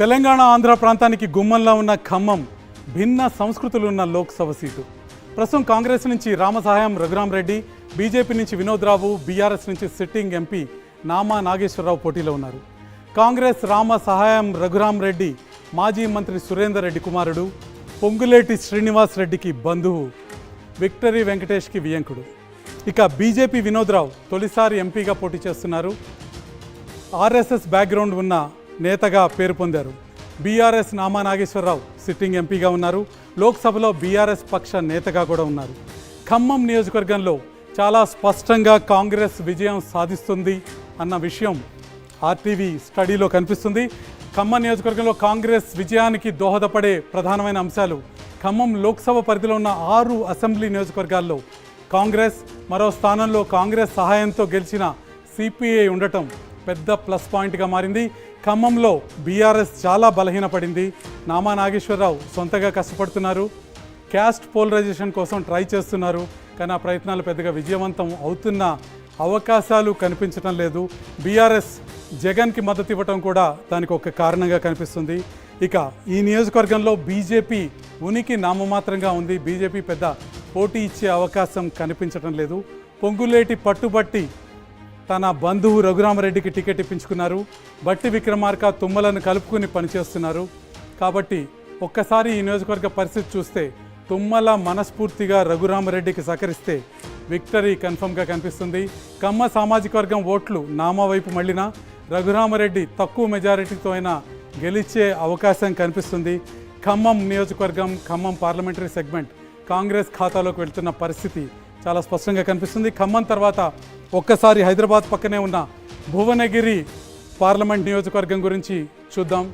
తెలంగాణ ఆంధ్ర ప్రాంతానికి గుమ్మంలా ఉన్న ఖమ్మం భిన్న సంస్కృతులు ఉన్న లోక్సభ సీటు. ప్రస్తుతం కాంగ్రెస్ నుంచి రామసహాయం రఘురామ్ రెడ్డి, బీజేపీ నుంచి వినోద్ రావు, బీఆర్ఎస్ నుంచి సిట్టింగ్ ఎంపీ నామా నాగేశ్వరరావు పోటీలో ఉన్నారు. కాంగ్రెస్ రామసహాయం రఘురామ్ రెడ్డి మాజీ మంత్రి సురేందర్ రెడ్డి కుమారుడు, పొంగులేటి శ్రీనివాస్ రెడ్డికి బంధువు, విక్టరీ వెంకటేష్కి వియంకుడు. ఇక బీజేపీ వినోద్ రావు తొలిసారి ఎంపీగా పోటీ చేస్తున్నారు. ఆర్ఎస్ఎస్ బ్యాక్గ్రౌండ్ ఉన్న నేతగా పేరు పొందారు. బీఆర్ఎస్ నామా నాగేశ్వరరావు సిట్టింగ్ ఎంపీగా ఉన్నారు. లోక్సభలో బీఆర్ఎస్ పక్ష నేతగా కూడా ఉన్నారు. ఖమ్మం నియోజకవర్గంలో చాలా స్పష్టంగా కాంగ్రెస్ విజయం సాధిస్తుంది అన్న విషయం ఆర్టీవీ స్టడీలో కనిపిస్తుంది. ఖమ్మం నియోజకవర్గంలో కాంగ్రెస్ విజయానికి దోహదపడే ప్రధానమైన అంశాలు: ఖమ్మం లోక్సభ పరిధిలో ఉన్న 6 అసెంబ్లీ నియోజకవర్గాల్లో కాంగ్రెస్, మరో స్థానంలో కాంగ్రెస్ సహాయంతో గెలిచిన సిపిఐ ఉండటం పెద్ద ప్లస్ పాయింట్గా మారింది. ఖమ్మంలో బీఆర్ఎస్ చాలా బలహీనపడింది. నామా నాగేశ్వరరావు సొంతగా కష్టపడుతున్నారు. క్యాస్ట్ పోలరైజేషన్ కోసం ట్రై చేస్తున్నారు. కానీ ఆ ప్రయత్నాలు పెద్దగా విజయవంతం అవుతున్న అవకాశాలు కనిపించడం లేదు. బీఆర్ఎస్ జగన్కి మద్దతు ఇవ్వటం కూడా దానికి ఒక కారణంగా కనిపిస్తుంది. ఇక ఈ నియోజకవర్గంలో బీజేపీ ఉనికి నామమాత్రంగా ఉంది. బీజేపీ పెద్ద పోటీ ఇచ్చే అవకాశం కనిపించడం లేదు. పొంగులేటి పట్టుబట్టి తన బంధువు రఘురామరెడ్డికి టికెట్ ఇప్పించుకున్నారు. బట్టి విక్రమార్క తుమ్మలను కలుపుకుని పనిచేస్తున్నారు. కాబట్టి ఒక్కసారి ఈ నియోజకవర్గ పరిస్థితి చూస్తే తుమ్మల మనస్ఫూర్తిగా రఘురామరెడ్డికి సహకరిస్తే విక్టరీ కన్ఫర్మ్గా కనిపిస్తుంది. కమ్మ సామాజిక వర్గం ఓట్లు నామా వైపు మళ్ళినా రఘురామరెడ్డి తక్కువ మెజారిటీతో అయినా గెలిచే అవకాశం కనిపిస్తుంది. ఖమ్మం నియోజకవర్గం, ఖమ్మం పార్లమెంటరీ సెగ్మెంట్ కాంగ్రెస్ ఖాతాలోకి వెళ్తున్న పరిస్థితి చాలా స్పష్టంగా కనిపిస్తుంది. ఖమ్మం తర్వాత ఒక్కసారి హైదరాబాద్ పక్కనే ఉన్న భువనగిరి పార్లమెంట్ నియోజకవర్గం గురించి చూద్దాం.